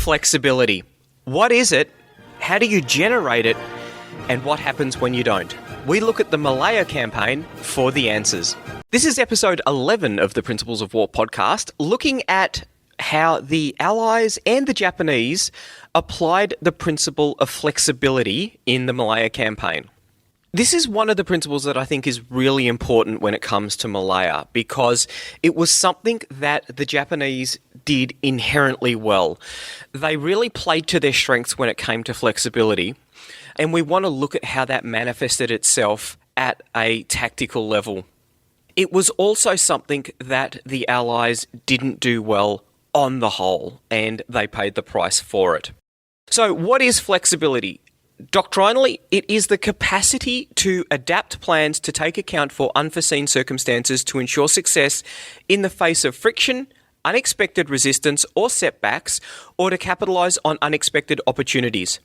Flexibility. What is it? How do you generate it? And what happens when you don't? We look at the Malaya Campaign for the answers. This is episode 11 of the Principles of War podcast, looking at how the Allies and the Japanese applied the principle of flexibility in the Malaya Campaign. This is one of the principles that I think is really important when it comes to Malaya, because it was something that the Japanese did inherently well. They really played to their strengths when it came to flexibility, and we want to look at how that manifested itself at a tactical level. It was also something that the Allies didn't do well on the whole, and they paid the price for it. So what is flexibility? Doctrinally, it is the capacity to adapt plans to take account for unforeseen circumstances to ensure success in the face of friction, unexpected resistance or setbacks, or to capitalise on unexpected opportunities.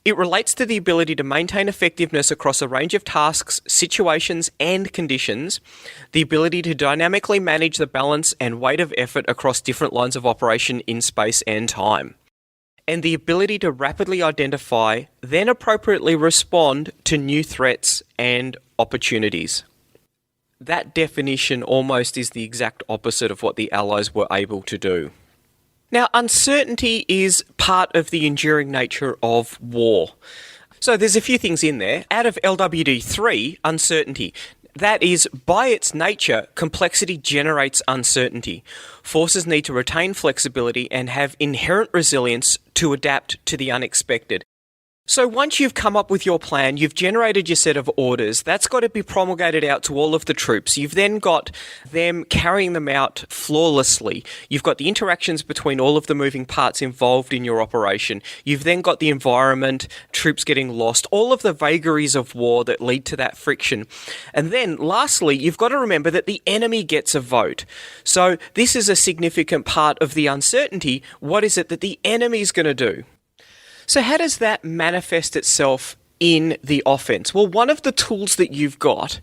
It relates to the ability to maintain effectiveness across a range of tasks, situations and conditions, the ability to dynamically manage the balance and weight of effort across different lines of operation in space and time, and the ability to rapidly identify, then appropriately respond to new threats and opportunities. That definition almost is the exact opposite of what the Allies were able to do. Now, uncertainty is part of the enduring nature of war. So there's a few things in there. Out of LWD3, uncertainty. That is, by its nature, complexity generates uncertainty. Forces need to retain flexibility and have inherent resilience to adapt to the unexpected. So once you've come up with your plan, you've generated your set of orders, that's got to be promulgated out to all of the troops. You've then got them carrying them out flawlessly. You've got the interactions between all of the moving parts involved in your operation. You've then got the environment, troops getting lost, all of the vagaries of war that lead to that friction. And then lastly, you've got to remember that the enemy gets a vote. So this is a significant part of the uncertainty. What is it that the enemy is going to do? So how does that manifest itself in the offense? Well, one of the tools that you've got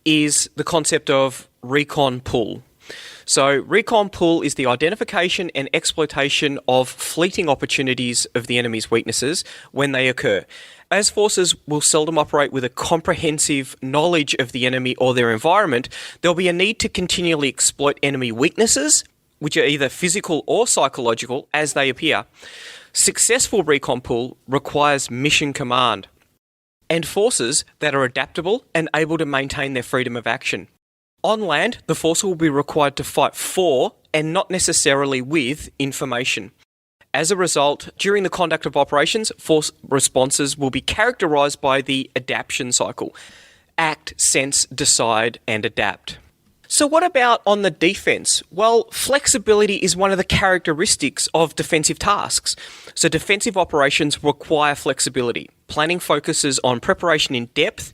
is the concept of Recon pull. So Recon pull is the identification and exploitation of fleeting opportunities of the enemy's weaknesses when they occur. As forces will seldom operate with a comprehensive knowledge of the enemy or their environment, there'll be a need to continually exploit enemy weaknesses, which are either physical or psychological, as they appear. Successful recon pull requires mission command and forces that are adaptable and able to maintain their freedom of action. On land, the force will be required to fight for and not necessarily with information. As a result, during the conduct of operations, force responses will be characterised by the adaptation cycle. Act, sense, decide and adapt. So what about on the defence? Well, flexibility is one of the characteristics of defensive tasks. So defensive operations require flexibility. Planning focuses on preparation in depth,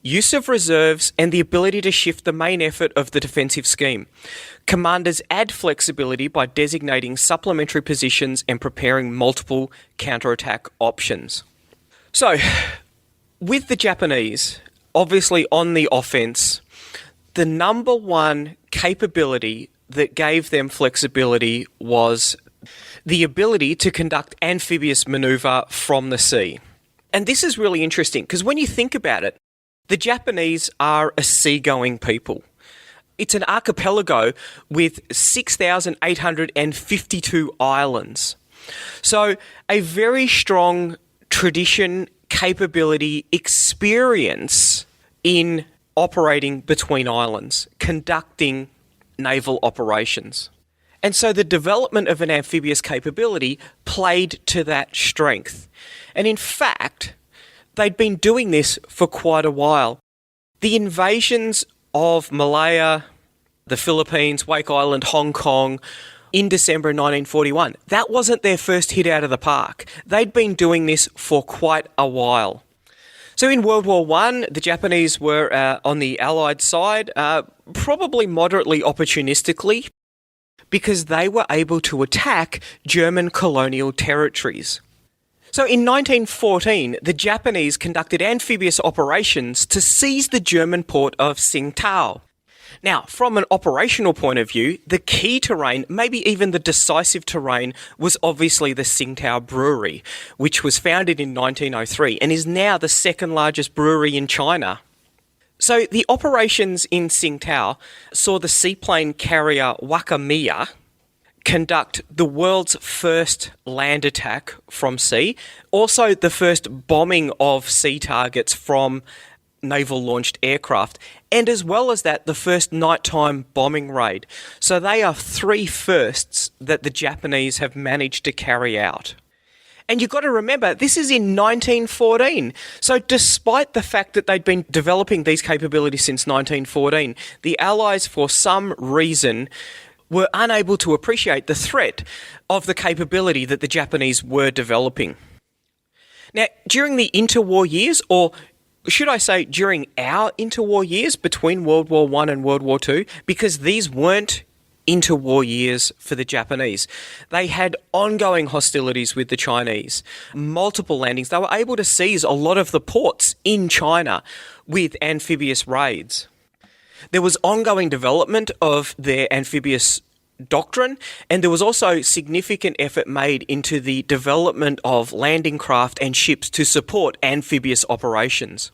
use of reserves, and the ability to shift the main effort of the defensive scheme. Commanders add flexibility by designating supplementary positions and preparing multiple counterattack options. So, with the Japanese, obviously on the offence, the number one capability that gave them flexibility was the ability to conduct amphibious manoeuvre from the sea. And this is really interesting because when you think about it, the Japanese are a seagoing people. It's an archipelago with 6,852 islands. So a very strong tradition, capability, experience in operating between islands, conducting naval operations. And so the development of an amphibious capability played to that strength. And in fact, they'd been doing this for quite a while. The invasions of Malaya, the Philippines, Wake Island, Hong Kong, in December 1941, that wasn't their first hit out of the park. They'd been doing this for quite a while. So in World War I, the Japanese were on the Allied side, probably moderately opportunistically, because they were able to attack German colonial territories. So in 1914, the Japanese conducted amphibious operations to seize the German port of Tsingtao. Now, from an operational point of view, the key terrain, maybe even the decisive terrain, was obviously the Tsingtao brewery, which was founded in 1903 and is now the second largest brewery in China. So the operations in Tsingtao saw the seaplane carrier Wakamiya conduct the world's first land attack from sea, also the first bombing of sea targets from naval-launched aircraft, and as well as that, the first nighttime bombing raid. So they are three firsts that the Japanese have managed to carry out. And you've got to remember, this is in 1914. So despite the fact that they'd been developing these capabilities since 1914, the Allies, for some reason, were unable to appreciate the threat of the capability that the Japanese were developing. Now, during the interwar years, or should I say during our interwar years between World War I and World War II, because these weren't interwar years for the Japanese, they had ongoing hostilities with the Chinese, multiple landings. They were able to seize a lot of the ports in China with amphibious raids. There was ongoing development of their amphibious doctrine, and there was also significant effort made into the development of landing craft and ships to support amphibious operations.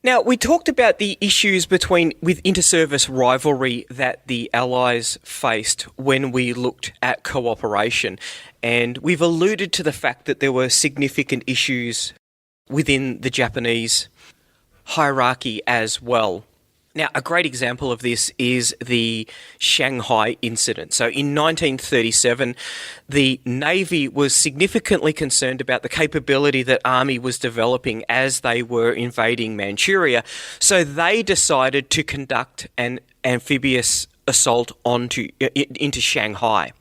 Now, we talked about the issues with inter-service rivalry that the Allies faced when we looked at cooperation, and we've alluded to the fact that there were significant issues within the Japanese hierarchy as well. Now, a great example of this is the Shanghai Incident. So in 1937, the Navy was significantly concerned about the capability that Army was developing as they were invading Manchuria. So they decided to conduct an amphibious assault into Shanghai.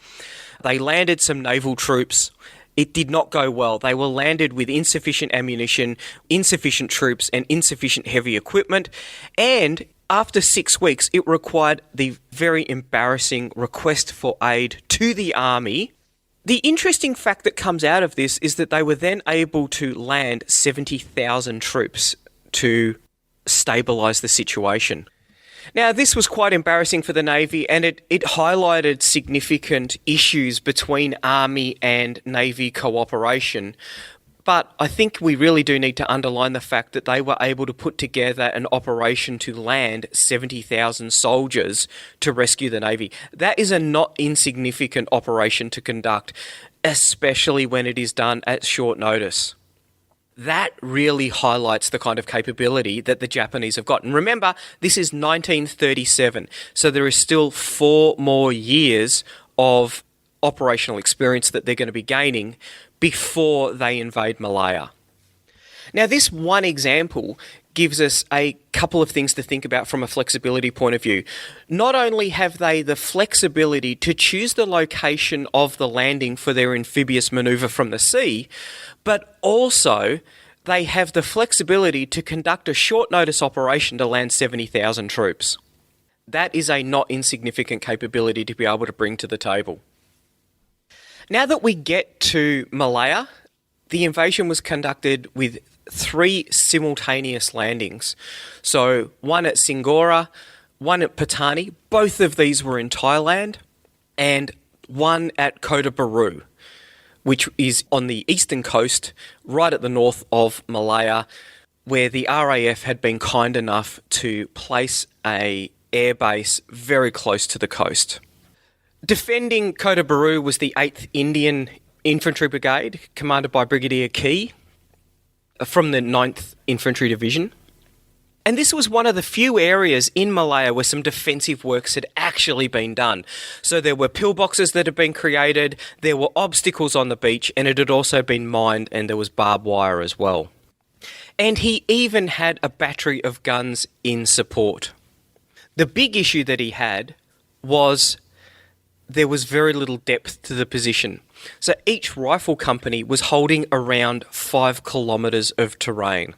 They landed some naval troops. It did not go well. They were landed with insufficient ammunition, insufficient troops, and insufficient heavy equipment. And after 6 weeks, it required the very embarrassing request for aid to the army. The interesting fact that comes out of this is that they were then able to land 70,000 troops to stabilise the situation. Now, this was quite embarrassing for the Navy, and it highlighted significant issues between Army and Navy cooperation. But I think we really do need to underline the fact that they were able to put together an operation to land 70,000 soldiers to rescue the Navy. That is a not insignificant operation to conduct, especially when it is done at short notice. That really highlights the kind of capability that the Japanese have got. And remember, this is 1937, so there is still 4 more years of operational experience that they're going to be gaining before they invade Malaya. Now, this one example gives us a couple of things to think about from a flexibility point of view. Not only have they the flexibility to choose the location of the landing for their amphibious manoeuvre from the sea, but also they have the flexibility to conduct a short notice operation to land 70,000 troops. That is a not insignificant capability to be able to bring to the table. Now that we get to Malaya, the invasion was conducted with 3 simultaneous landings. So one at Singora, one at Patani, both of these were in Thailand, and one at Kota Bharu, which is on the eastern coast, right at the north of Malaya, where the RAF had been kind enough to place a airbase very close to the coast. Defending Kota Bharu was the 8th Indian Infantry Brigade, commanded by Brigadier Key, from the 9th Infantry Division. And this was one of the few areas in Malaya where some defensive works had actually been done. So there were pillboxes that had been created, there were obstacles on the beach, and it had also been mined, and there was barbed wire as well. And he even had a battery of guns in support. The big issue that he had was there was very little depth to the position. So each rifle company was holding around 5 kilometres of terrain,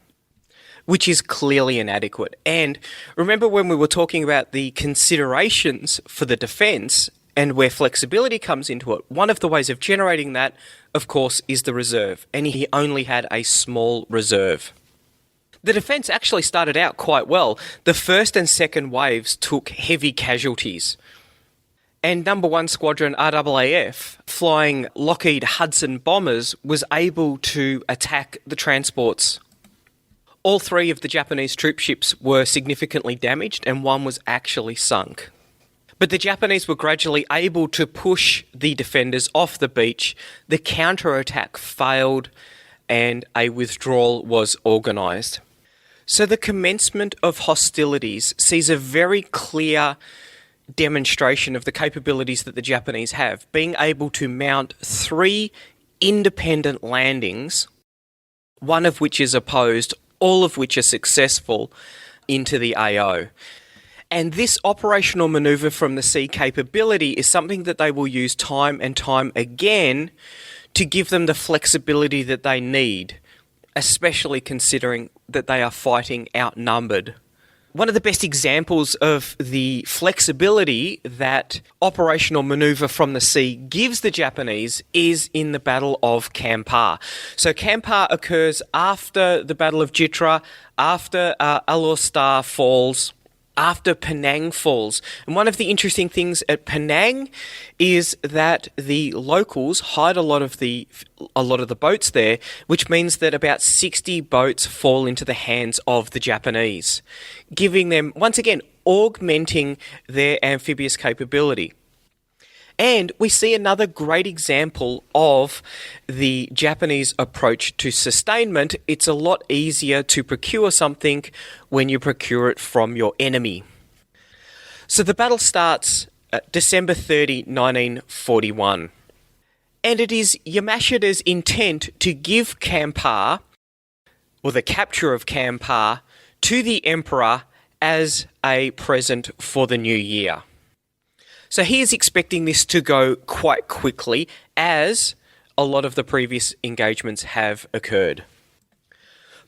which is clearly inadequate. And remember when we were talking about the considerations for the defence and where flexibility comes into it, one of the ways of generating that, of course, is the reserve. And he only had a small reserve. The defence actually started out quite well. The first and second waves took heavy casualties. And number 1 Squadron RAAF, flying Lockheed Hudson bombers, was able to attack the transports. All 3 of the Japanese troop ships were significantly damaged and 1 was actually sunk. But the Japanese were gradually able to push the defenders off the beach. The counterattack failed and a withdrawal was organised. So the commencement of hostilities sees a very clear demonstration of the capabilities that the Japanese have, being able to mount 3 independent landings, one of which is opposed, all of which are successful, into the AO. And this operational manoeuvre from the sea capability is something that they will use time and time again to give them the flexibility that they need, especially considering that they are fighting outnumbered. One of the best examples of the flexibility that operational manoeuvre from the sea gives the Japanese is in the Battle of Kampar. So Kampar occurs after the Battle of Jitra, after Alor Star falls, after Penang falls. And one of the interesting things at Penang is that the locals hide a lot of the boats there, which means that about 60 boats fall into the hands of the Japanese, giving them, once again, augmenting their amphibious capability. And we see another great example of the Japanese approach to sustainment. It's a lot easier to procure something when you procure it from your enemy. So the battle starts December 30, 1941. And it is Yamashita's intent to give Kampar, or the capture of Kampar, to the Emperor as a present for the new year. So he is expecting this to go quite quickly, as a lot of the previous engagements have occurred.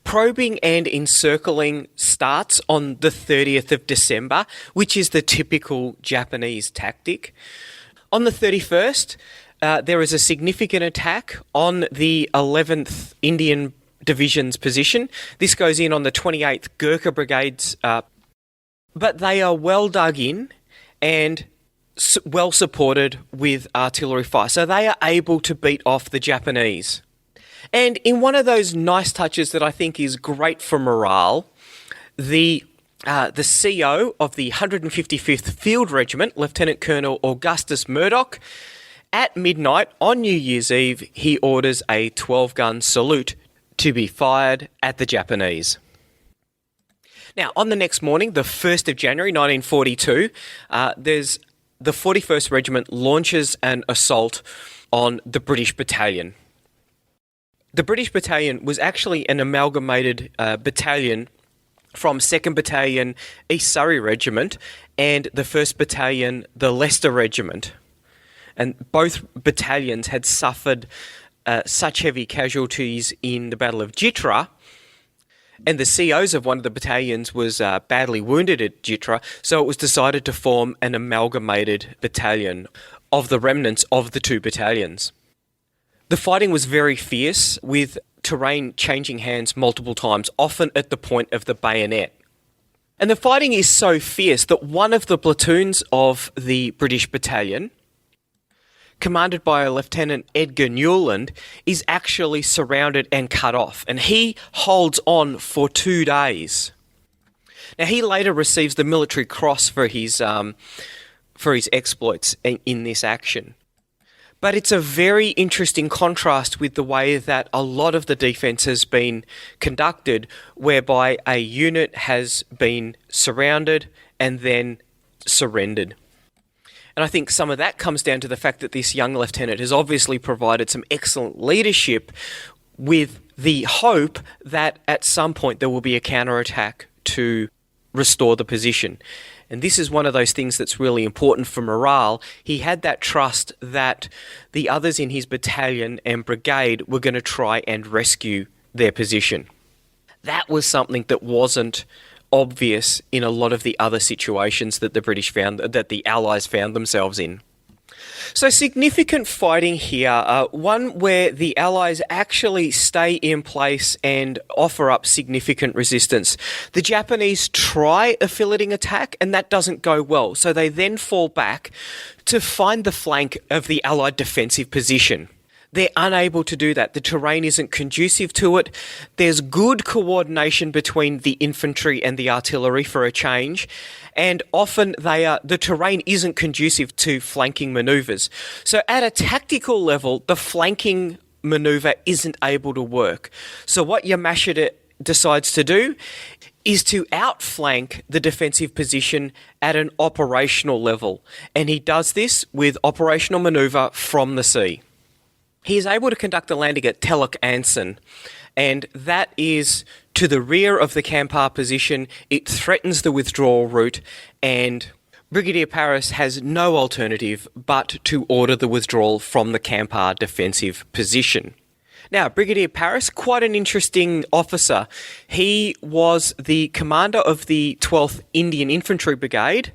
Probing and encircling starts on the 30th of December, which is the typical Japanese tactic. On the 31st, there is a significant attack on the 11th Indian Division's position. This goes in on the 28th Gurkha Brigades, but they are well dug in and well supported with artillery fire, so they are able to beat off the Japanese. And in one of those nice touches that I think is great for morale, the CO of the 155th Field Regiment, Lieutenant Colonel Augustus Murdoch, at midnight on New Year's Eve, he orders a 12-gun salute to be fired at the Japanese. Now, on the next morning, the 1st of January 1942, the 41st Regiment launches an assault on the British battalion. The British battalion was actually an amalgamated battalion from 2nd Battalion East Surrey Regiment and the 1st Battalion, the Leicester Regiment. And both battalions had suffered such heavy casualties in the Battle of Jitra, and the COs of one of the battalions was badly wounded at Jitra, so it was decided to form an amalgamated battalion of the remnants of the 2 battalions. The fighting was very fierce, with terrain changing hands multiple times, often at the point of the bayonet. And the fighting is so fierce that one of the platoons of the British battalion, commanded by a Lieutenant Edgar Newland, is actually surrounded and cut off, and he holds on for 2 days. Now, he later receives the Military Cross for his exploits in this action. But it's a very interesting contrast with the way that a lot of the defence has been conducted, whereby a unit has been surrounded and then surrendered. And I think some of that comes down to the fact that this young lieutenant has obviously provided some excellent leadership, with the hope that at some point there will be a counterattack to restore the position. And this is one of those things that's really important for morale. He had that trust that the others in his battalion and brigade were going to try and rescue their position. That was something that wasn't obvious in a lot of the other situations that the Allies found themselves in. So significant fighting here, one where the Allies actually stay in place and offer up significant resistance. The Japanese try a filleting attack and that doesn't go well, so they then fall back to find the flank of the Allied defensive position. They're unable to do that. The terrain isn't conducive to it. There's good coordination between the infantry and the artillery for a change, and often the terrain isn't conducive to flanking manoeuvres. So at a tactical level, the flanking manoeuvre isn't able to work. So what Yamashita decides to do is to outflank the defensive position at an operational level, and he does this with operational manoeuvre from the sea. He is able to conduct a landing at Teluk Anson, and that is to the rear of the Kampar position. It threatens the withdrawal route, and Brigadier Paris has no alternative but to order the withdrawal from the Kampar defensive position. Now, Brigadier Paris, quite an interesting officer. He was the commander of the 12th Indian Infantry Brigade,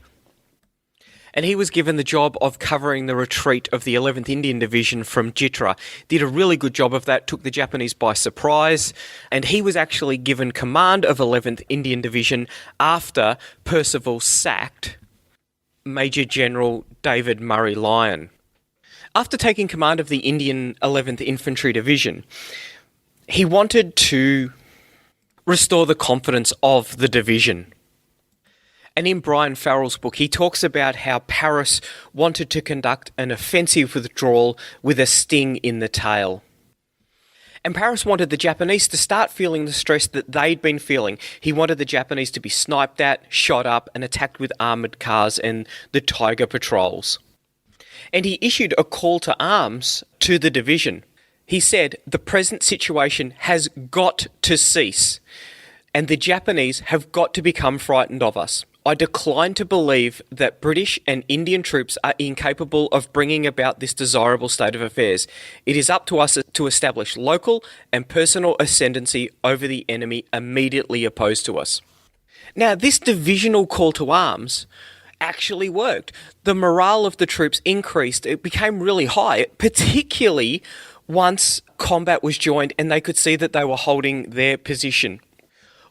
and he was given the job of covering the retreat of the 11th Indian Division from Jitra. Did a really good job of that, took the Japanese by surprise, and he was actually given command of 11th Indian Division after Percival sacked Major General David Murray Lyon. After taking command of the Indian 11th Infantry Division, he wanted to restore the confidence of the division. And in Brian Farrell's book, he talks about how Paris wanted to conduct an offensive withdrawal with a sting in the tail. And Paris wanted the Japanese to start feeling the stress that they'd been feeling. He wanted the Japanese to be sniped at, shot up, and attacked with armoured cars and the Tiger patrols. And he issued a call to arms to the division. He said, "The present situation has got to cease, and the Japanese have got to become frightened of us. I decline to believe that British and Indian troops are incapable of bringing about this desirable state of affairs. It is up to us to establish local and personal ascendancy over the enemy immediately opposed to us." Now, this divisional call to arms actually worked. The morale of the troops increased. It became really high, particularly once combat was joined and they could see that they were holding their position.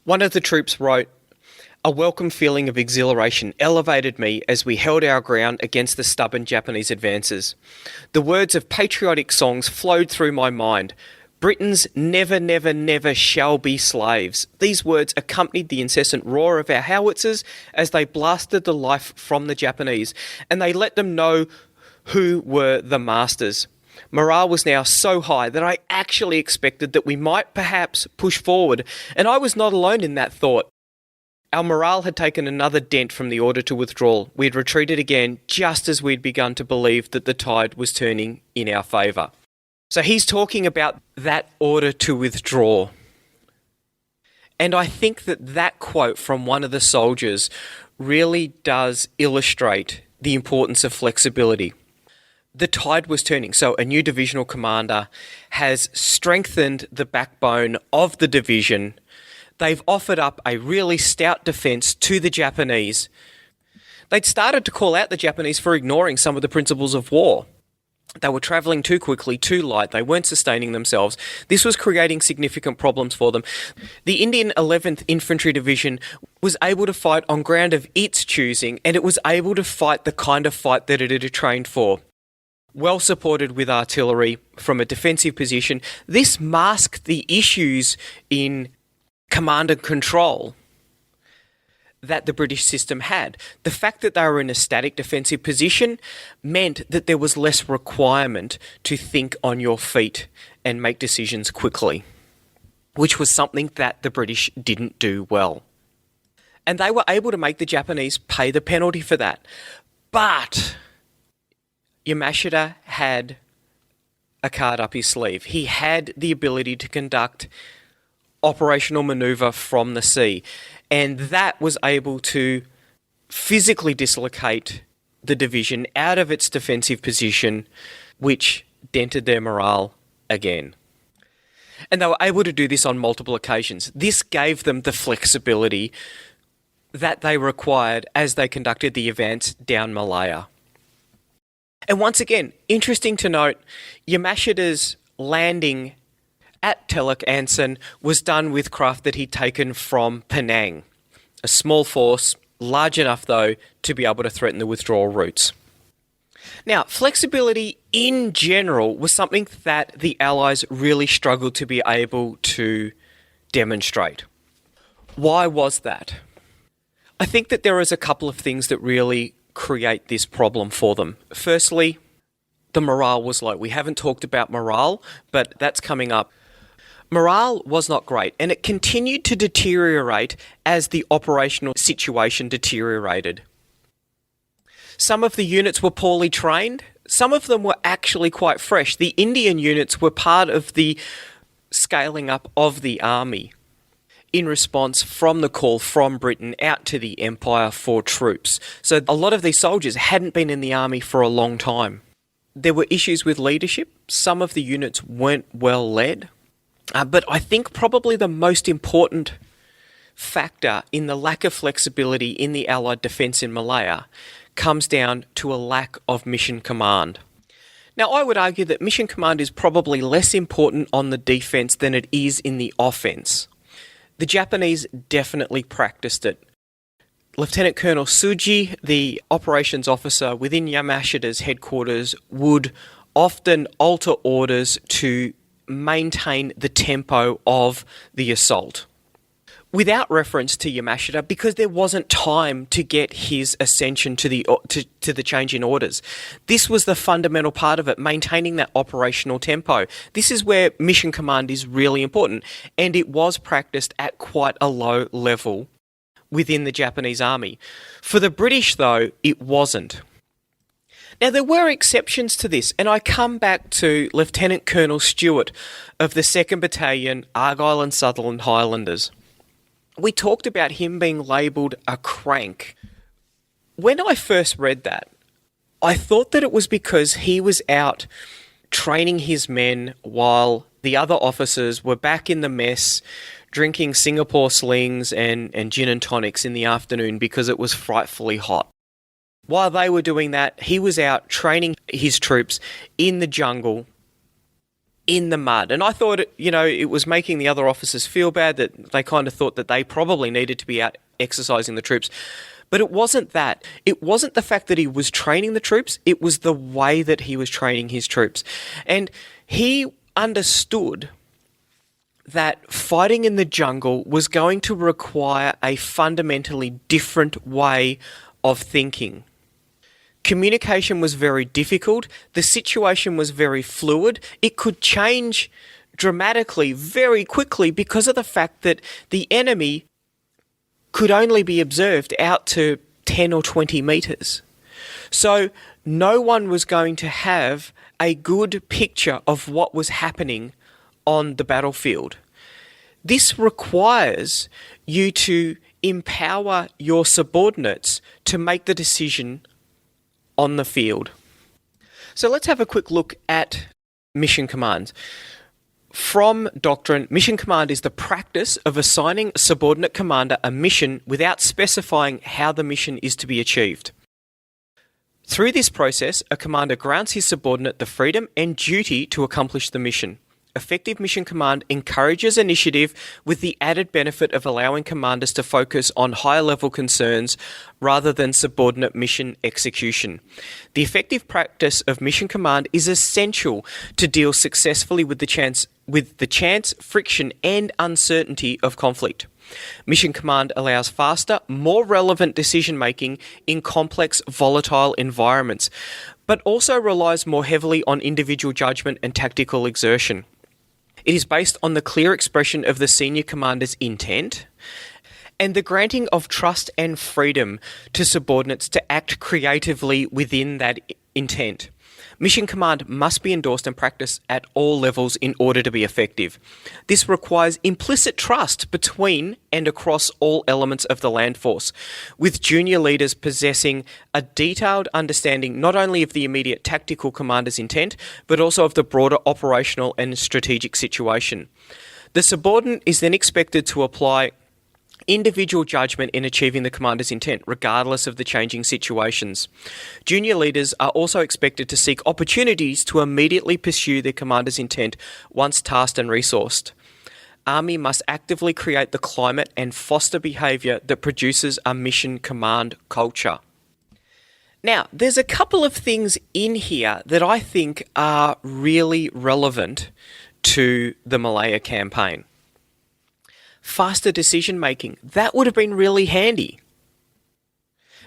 One of the troops wrote, "A welcome feeling of exhilaration elevated me as we held our ground against the stubborn Japanese advances. The words of patriotic songs flowed through my mind. Britons never, never, never shall be slaves." These words accompanied the incessant roar of our howitzers as they blasted the life from the Japanese, and they let them know who were the masters. Morale was now so high that I actually expected that we might perhaps push forward, and I was not alone in that thought. Our morale had taken another dent from the order to withdraw. We had retreated again just as we'd begun to believe that the tide was turning in our favour. So he's talking about that order to withdraw. And I think that that quote from one of the soldiers really does illustrate the importance of flexibility. The tide was turning, so a new divisional commander has strengthened the backbone of the division. They've offered up a really stout defence to the Japanese. They'd started to call out the Japanese for ignoring some of the principles of war. They were travelling too quickly, too light, they weren't sustaining themselves. This was creating significant problems for them. The Indian 11th Infantry Division was able to fight on ground of its choosing, and it was able to fight the kind of fight that it had trained for. Well supported with artillery from a defensive position, this masked the issues in command and control that the British system had. The fact that they were in a static defensive position meant that there was less requirement to think on your feet and make decisions quickly, which was something that the British didn't do well. And they were able to make the Japanese pay the penalty for that. But Yamashita had a card up his sleeve. He had the ability to conduct operational manoeuvre from the sea, and that was able to physically dislocate the division out of its defensive position, which dented their morale again. And they were able to do this on multiple occasions. This gave them the flexibility that they required as they conducted the advance down Malaya. And once again, interesting to note, Yamashita's landing at Teluk Anson was done with craft that he'd taken from Penang. A small force, large enough though to be able to threaten the withdrawal routes. Now, flexibility in general was something that the Allies really struggled to be able to demonstrate. Why was that? I think that there is a couple of things that really create this problem for them. Firstly, the morale was low. We haven't talked about morale, but that's coming up. Morale was not great, and it continued to deteriorate as the operational situation deteriorated. Some of the units were poorly trained. Some of them were actually quite fresh. The Indian units were part of the scaling up of the army in response from the call from Britain out to the Empire for troops. So a lot of these soldiers hadn't been in the army for a long time. There were issues with leadership. Some of the units weren't well led. But I think probably the most important factor in the lack of flexibility in the Allied defence in Malaya comes down to a lack of mission command. Now, I would argue that mission command is probably less important on the defence than it is in the offence. The Japanese definitely practiced it. Lieutenant Colonel Tsuji, the operations officer within Yamashita's headquarters, would often alter orders to maintain the tempo of the assault without reference to Yamashita, because there wasn't time to get his ascension to the change in orders. This was the fundamental part of it, maintaining that operational tempo. This is where mission command is really important, and it was practiced at quite a low level within the Japanese army. For the British, though, it wasn't. Now, there were exceptions to this, and I come back to Lieutenant Colonel Stewart of the 2nd Battalion, Argyll and Sutherland Highlanders. We talked about him being labelled a crank. When I first read that, I thought that it was because he was out training his men while the other officers were back in the mess drinking Singapore slings and gin and tonics in the afternoon because it was frightfully hot. While they were doing that, he was out training his troops in the jungle, in the mud. And I thought, it was making the other officers feel bad, that they kind of thought that they probably needed to be out exercising the troops. But it wasn't that. It wasn't the fact that he was training the troops. It was the way that he was training his troops. And he understood that fighting in the jungle was going to require a fundamentally different way of thinking. Communication was very difficult. The situation was very fluid. It could change dramatically very quickly because of the fact that the enemy could only be observed out to 10 or 20 metres. So no one was going to have a good picture of what was happening on the battlefield. This requires you to empower your subordinates to make the decision on the field. So let's have a quick look at mission commands. From Doctrine, mission command is the practice of assigning a subordinate commander a mission without specifying how the mission is to be achieved. Through this process, a commander grants his subordinate the freedom and duty to accomplish the mission. Effective mission command encourages initiative with the added benefit of allowing commanders to focus on higher level concerns rather than subordinate mission execution. The effective practice of mission command is essential to deal successfully with the chance, friction and uncertainty of conflict. Mission command allows faster, more relevant decision making in complex, volatile environments, but also relies more heavily on individual judgment and tactical exertion. It is based on the clear expression of the senior commander's intent and the granting of trust and freedom to subordinates to act creatively within that intent. Mission command must be endorsed and practiced at all levels in order to be effective. This requires implicit trust between and across all elements of the land force, with junior leaders possessing a detailed understanding not only of the immediate tactical commander's intent, but also of the broader operational and strategic situation. The subordinate is then expected to apply individual judgment in achieving the commander's intent, regardless of the changing situations. Junior leaders are also expected to seek opportunities to immediately pursue their commander's intent once tasked and resourced. Army must actively create the climate and foster behaviour that produces a mission command culture. Now, there's a couple of things in here that I think are really relevant to the Malaya Campaign. Faster decision making, that would have been really handy.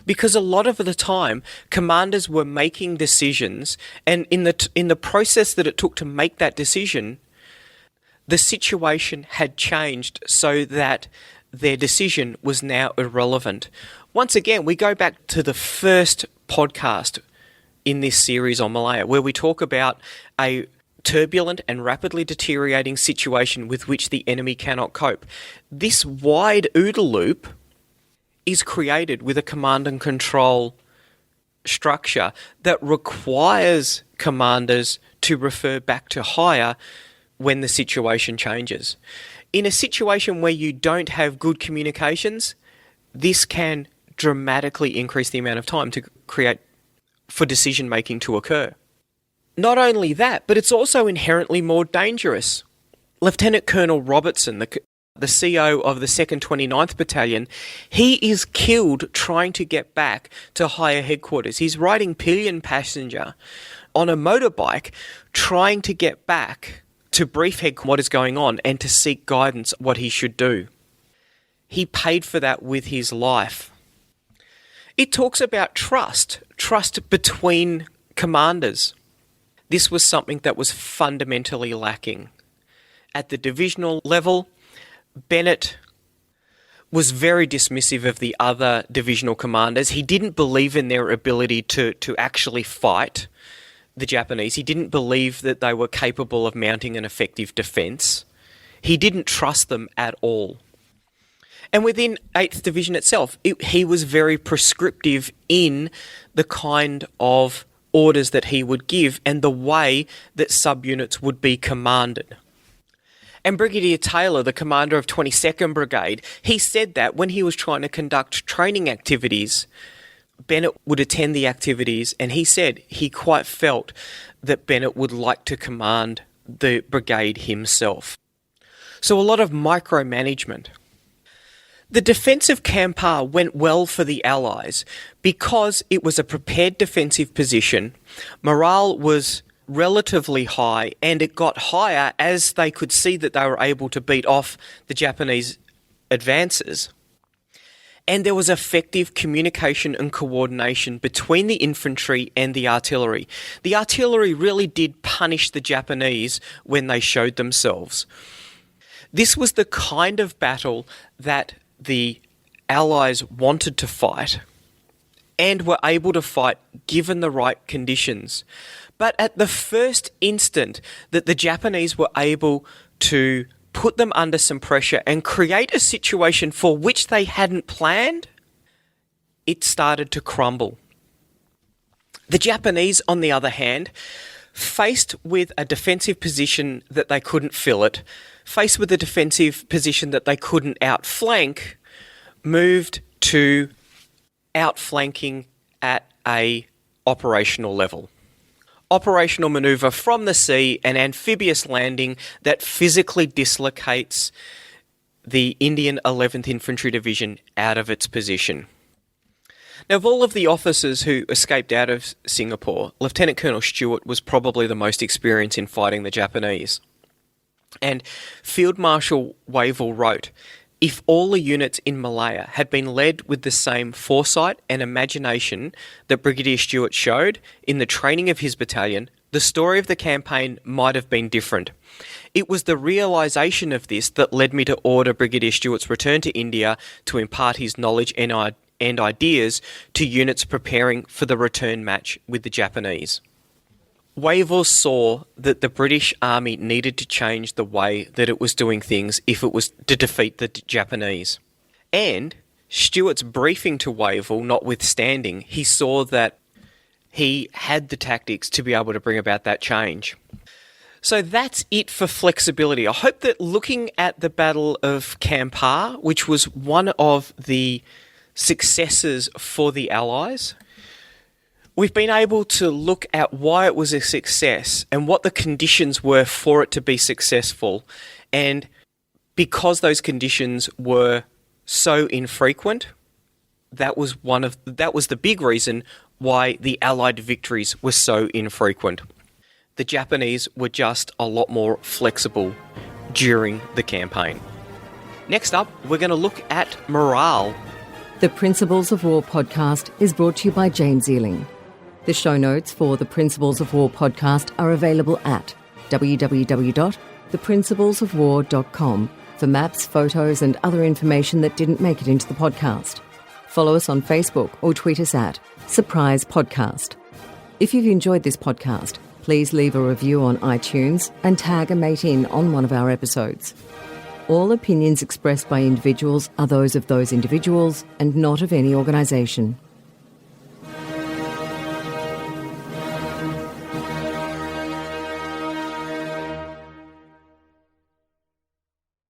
Because a lot of the time, commanders were making decisions, and in the process that it took to make that decision, the situation had changed so that their decision was now irrelevant. Once again, we go back to the first podcast in this series on Malaya, where we talk about a turbulent and rapidly deteriorating situation with which the enemy cannot cope. This wide OODA loop is created with a command and control structure that requires commanders to refer back to higher when the situation changes. In a situation where you don't have good communications, this can dramatically increase the amount of time to create for decision making to occur. Not only that, but it's also inherently more dangerous. Lieutenant Colonel Robertson, the CO of the 2nd 29th Battalion, he is killed trying to get back to higher headquarters. He's riding pillion passenger on a motorbike trying to get back to brief headquarters what is going on and to seek guidance what he should do. He paid for that with his life. It talks about trust between commanders. This was something that was fundamentally lacking. At the divisional level, Bennett was very dismissive of the other divisional commanders. He didn't believe in their ability to actually fight the Japanese. He didn't believe that they were capable of mounting an effective defence. He didn't trust them at all. And within 8th Division itself, he was very prescriptive in the kind of orders that he would give and the way that subunits would be commanded. And Brigadier Taylor, the commander of 22nd Brigade, he said that when he was trying to conduct training activities, Bennett would attend the activities, and he said he quite felt that Bennett would like to command the brigade himself. So a lot of micromanagement. The defence of Kampar went well for the Allies because it was a prepared defensive position, morale was relatively high, and it got higher as they could see that they were able to beat off the Japanese advances. And there was effective communication and coordination between the infantry and the artillery. The artillery really did punish the Japanese when they showed themselves. This was the kind of battle that the Allies wanted to fight and were able to fight given the right conditions. But at the first instant that the Japanese were able to put them under some pressure and create a situation for which they hadn't planned, it started to crumble. The Japanese, on the other hand, faced with a defensive position that they couldn't fill it, faced with a defensive position that they couldn't outflank, moved to outflanking at a operational level. Operational manoeuvre from the sea, an amphibious landing that physically dislocates the Indian 11th Infantry Division out of its position. Now, of all of the officers who escaped out of Singapore, Lieutenant Colonel Stewart was probably the most experienced in fighting the Japanese. And Field Marshal Wavell wrote, "If all the units in Malaya had been led with the same foresight and imagination that Brigadier Stewart showed in the training of his battalion, the story of the campaign might have been different. It was the realisation of this that led me to order Brigadier Stewart's return to India to impart his knowledge and ideas to units preparing for the return match with the Japanese." Wavell saw that the British Army needed to change the way that it was doing things if it was to defeat the Japanese. And Stewart's briefing to Wavell notwithstanding, he saw that he had the tactics to be able to bring about that change. So that's it for flexibility. I hope that looking at the Battle of Kampar, which was one of the successes for the Allies, we've been able to look at why it was a success and what the conditions were for it to be successful. And because those conditions were so infrequent, that was the big reason why the Allied victories were so infrequent. The Japanese were just a lot more flexible during the campaign. Next up, we're going to look at morale. The Principles of War podcast is brought to you by James Ealing. The show notes for the Principles of War podcast are available at www.theprinciplesofwar.com for maps, photos and other information that didn't make it into the podcast. Follow us on Facebook or tweet us at Surprise Podcast. If you've enjoyed this podcast, please leave a review on iTunes and tag a mate in on one of our episodes. All opinions expressed by individuals are those of those individuals and not of any organisation.